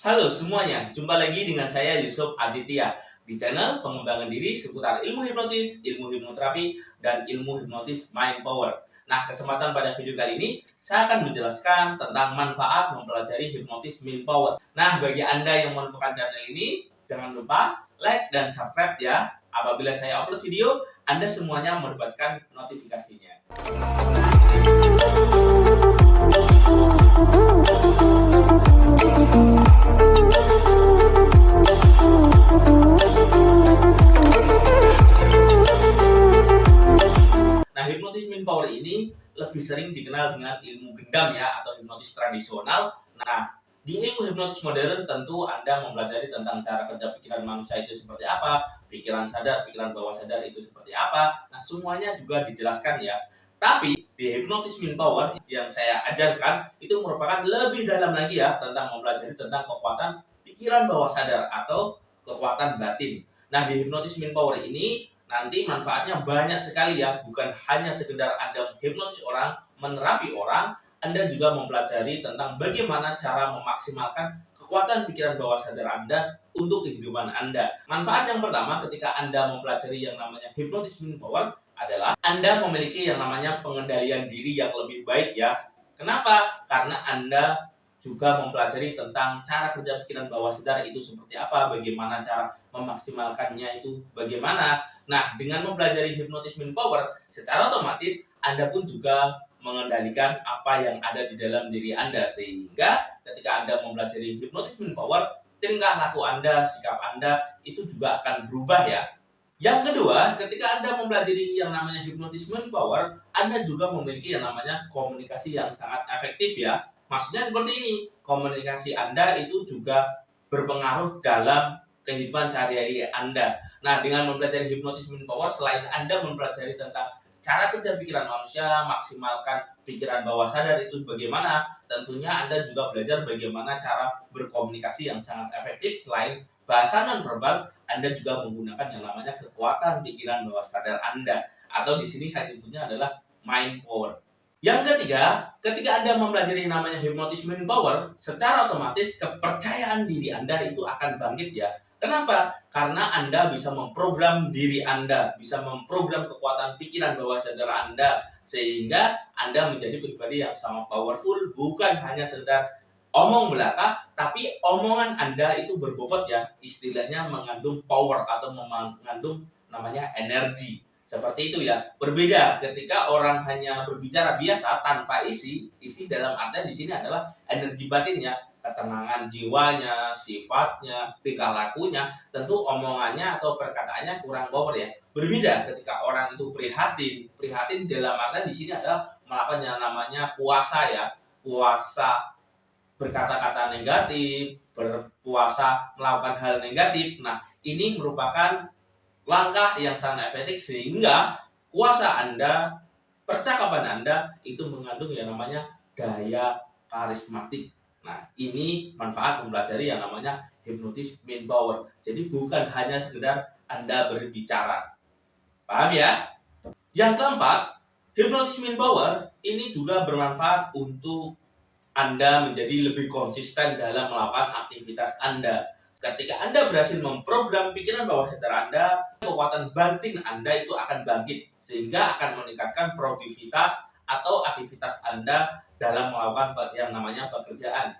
Halo semuanya, jumpa lagi dengan saya Yusuf Aditya di channel pengembangan diri seputar ilmu hipnotis, ilmu hipnoterapi, dan ilmu hipnotis mind power. Nah, kesempatan pada video kali ini saya akan menjelaskan tentang manfaat mempelajari hipnotis mind power. Nah, bagi Anda yang menemukan channel ini, jangan lupa like dan subscribe ya. Apabila saya upload video, Anda semuanya mendapatkan notifikasinya. Nah, hipnotis mind power ini lebih sering dikenal dengan ilmu gendam ya, atau hipnotis tradisional. Nah, di ilmu hipnotis modern tentu Anda mempelajari tentang cara kerja pikiran manusia itu seperti apa, pikiran sadar, pikiran bawah sadar itu seperti apa. Nah, semuanya juga dijelaskan ya. Tapi di hipnotis mind power yang saya ajarkan itu merupakan lebih dalam lagi ya, tentang mempelajari tentang kekuatan pikiran bawah sadar atau kekuatan batin. Nah, di hipnotis mind power ini nanti manfaatnya banyak sekali ya, bukan hanya sekedar Anda menghipnotis orang, menerapi orang, Anda juga mempelajari tentang bagaimana cara memaksimalkan kekuatan pikiran bawah sadar Anda untuk kehidupan Anda. Manfaat yang pertama ketika Anda mempelajari yang namanya hipnotis mind power adalah Anda memiliki yang namanya pengendalian diri yang lebih baik ya. Kenapa? Karena Anda juga mempelajari tentang cara kerja pikiran bawah sadar itu seperti apa, bagaimana cara memaksimalkannya itu bagaimana. Nah, dengan mempelajari hipnotis mind power, secara otomatis Anda pun juga mengendalikan apa yang ada di dalam diri Anda, sehingga ketika Anda mempelajari hipnotis mind power, tingkah laku Anda, sikap Anda itu juga akan berubah ya. Yang kedua, ketika Anda mempelajari yang namanya hipnotis mind power, Anda juga memiliki yang namanya komunikasi yang sangat efektif ya. Maksudnya seperti ini, komunikasi Anda itu juga berpengaruh dalam kehidupan sehari-hari Anda. Nah, dengan mempelajari hipnotis mind power, selain Anda mempelajari tentang cara kerja pikiran manusia, maksimalkan pikiran bawah sadar itu bagaimana, tentunya Anda juga belajar bagaimana cara berkomunikasi yang sangat efektif. Selain bahasa nonverbal, Anda juga menggunakan yang namanya kekuatan pikiran bawah sadar Anda, atau di sini saya sebutnya adalah mind power. Yang ketiga, ketika Anda mempelajari namanya hipnotis mind power, secara otomatis kepercayaan diri Anda itu akan bangkit ya. Kenapa? Karena Anda bisa memprogram diri Anda, bisa memprogram kekuatan pikiran bawah sadar Anda, sehingga Anda menjadi pribadi yang sangat powerful, bukan hanya sekedar omong belaka, tapi omongan Anda itu berbobot ya, istilahnya mengandung power atau mengandung namanya energi. Seperti itu ya. Berbeda ketika orang hanya berbicara biasa tanpa isi dalam artian di sini adalah energi batinnya, ketenangan jiwanya, sifatnya, tingkah lakunya, tentu omongannya atau perkataannya kurang power ya. Berbeda ketika orang itu prihatin. Prihatin dalam artian di sini adalah melakukan yang namanya puasa ya. Puasa berkata-kata negatif, berpuasa melakukan hal negatif. Nah, ini merupakan langkah yang sangat efektif sehingga kuasa Anda, percakapan Anda itu mengandung yang namanya gaya karismatik. Nah, ini manfaat mempelajari yang namanya hipnotis mind power. Jadi bukan hanya sekedar Anda berbicara. Paham ya? Yang keempat, hipnotis mind power ini juga bermanfaat untuk Anda menjadi lebih konsisten dalam melakukan aktivitas Anda. Ketika Anda berhasil memprogram pikiran bawah sadar Anda, kekuatan batin Anda itu akan bangkit, sehingga akan meningkatkan produktivitas atau aktivitas Anda dalam melakukan yang namanya pekerjaan.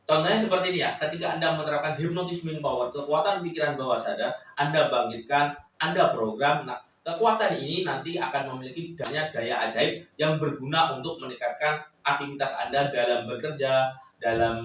Contohnya seperti ini ya, ketika Anda menerapkan hipnotis mind power, kekuatan pikiran bawah sadar, Anda bangkitkan, Anda program, nah kekuatan ini nanti akan memiliki daya ajaib yang berguna untuk meningkatkan aktivitas Anda dalam bekerja, dalam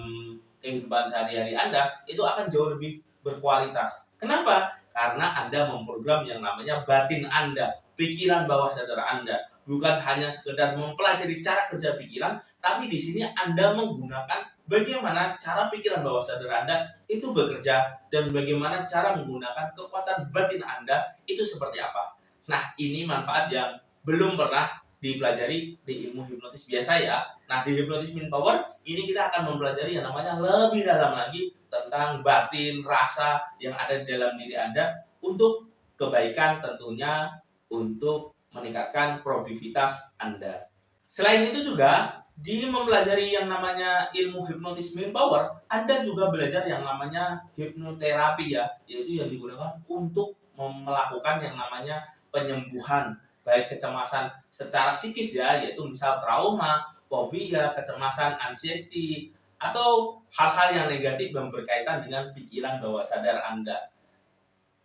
kehidupan sehari-hari Anda, itu akan jauh lebih berkualitas. Kenapa? Karena Anda memprogram yang namanya batin Anda, pikiran bawah sadar Anda. Bukan hanya sekedar mempelajari cara kerja pikiran, tapi di sini Anda menggunakan bagaimana cara pikiran bawah sadar Anda itu bekerja dan bagaimana cara menggunakan kekuatan batin Anda itu seperti apa. Nah, ini manfaat yang belum pernah dipelajari di ilmu hipnotis biasa ya. Nah, di hipnotis mind power ini kita akan mempelajari yang namanya lebih dalam lagi tentang batin, rasa yang ada di dalam diri Anda untuk kebaikan tentunya, untuk meningkatkan produktivitas Anda. Selain itu juga di mempelajari yang namanya ilmu hipnotis main power, Anda juga belajar yang namanya hipnoterapi ya, yaitu yang digunakan untuk melakukan yang namanya penyembuhan baik kecemasan secara psikis ya, yaitu misal trauma, fobia, kecemasan, anxiety, atau hal-hal yang negatif yang berkaitan dengan pikiran bawah sadar Anda.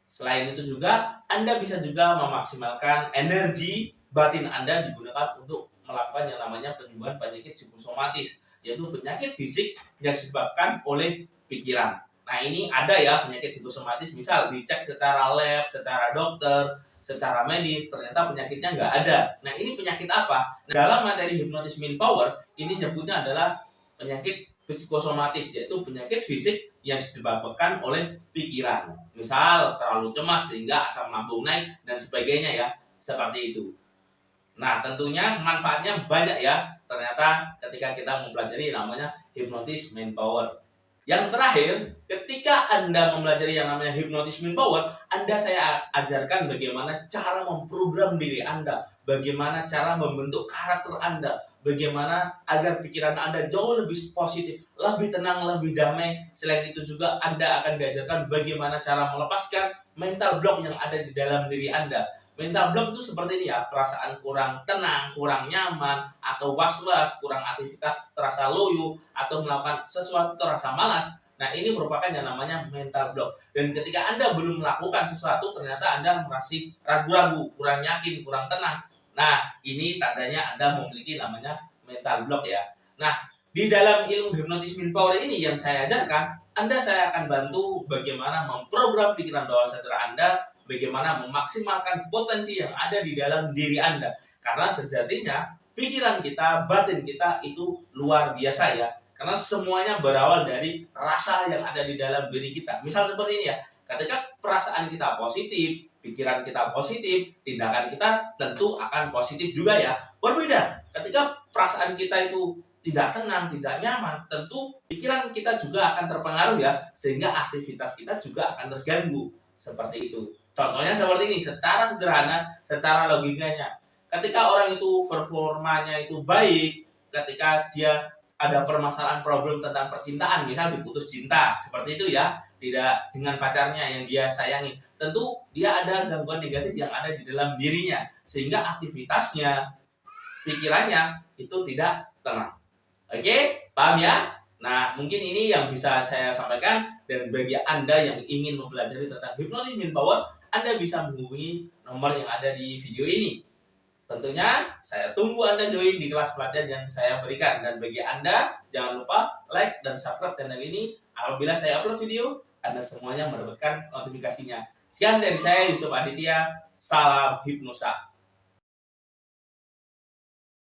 Selain itu juga, Anda bisa juga memaksimalkan energi batin Anda digunakan untuk melakukan yang namanya penyembuhan penyakit psikosomatis, yaitu penyakit fisik yang disebabkan oleh pikiran. Nah, ini ada ya penyakit psikosomatis, misal dicek secara lab, secara dokter, secara medis, ternyata penyakitnya nggak ada. Nah, ini penyakit apa? Nah, dalam materi hipnotis main power, ini nyebutnya adalah penyakit psikosomatis, yaitu penyakit fisik yang disebabkan oleh pikiran. Misal terlalu cemas sehingga asam lambung naik dan sebagainya ya, seperti itu. Nah, tentunya manfaatnya banyak ya. Ternyata ketika kita mempelajari namanya hipnotis main power. Yang terakhir, ketika Anda mempelajari yang namanya hipnotis main power, saya ajarkan bagaimana cara memprogram diri Anda, bagaimana cara membentuk karakter Anda, bagaimana agar pikiran Anda jauh lebih positif, lebih tenang, lebih damai. Selain itu juga Anda akan diajarkan bagaimana cara melepaskan mental block yang ada di dalam diri Anda. Mental block itu seperti ini ya, perasaan kurang tenang, kurang nyaman, atau was-was, kurang aktivitas terasa loyo, atau melakukan sesuatu terasa malas. Nah, ini merupakan yang namanya mental block. Dan ketika Anda belum melakukan sesuatu, ternyata Anda masih ragu-ragu, kurang yakin, kurang tenang. Nah, ini tandanya Anda memiliki namanya mental block ya. Nah, di dalam ilmu hipnotis main power ini yang saya ajarkan, saya akan bantu bagaimana memprogram pikiran bawah sadar Anda, bagaimana memaksimalkan potensi yang ada di dalam diri Anda. Karena sejatinya pikiran kita, batin kita itu luar biasa ya. Karena semuanya berawal dari rasa yang ada di dalam diri kita. Misal seperti ini ya, ketika perasaan kita positif, pikiran kita positif, tindakan kita tentu akan positif juga ya. Berbeda, ketika perasaan kita itu tidak tenang, tidak nyaman, tentu pikiran kita juga akan terpengaruh ya, sehingga aktivitas kita juga akan terganggu. Seperti itu. Contohnya seperti ini, secara sederhana, secara logikanya. Ketika orang itu performanya itu baik, ketika dia ada permasalahan problem tentang percintaan, misal diputus cinta, seperti itu ya, tidak dengan pacarnya yang dia sayangi, tentu dia ada gangguan negatif yang ada di dalam dirinya, sehingga aktivitasnya, pikirannya itu tidak tenang. Oke, paham ya? Nah, mungkin ini yang bisa saya sampaikan, dan bagi Anda yang ingin mempelajari tentang hipnotis main power, Anda bisa menghubungi nomor yang ada di video ini. Tentunya saya tunggu Anda join di kelas pelatihan yang saya berikan. Dan bagi Anda, jangan lupa like dan subscribe channel ini. Apabila saya upload video, Anda semuanya mendapatkan notifikasinya. Sekian dari saya, Yusuf Aditya. Salam hipnosa.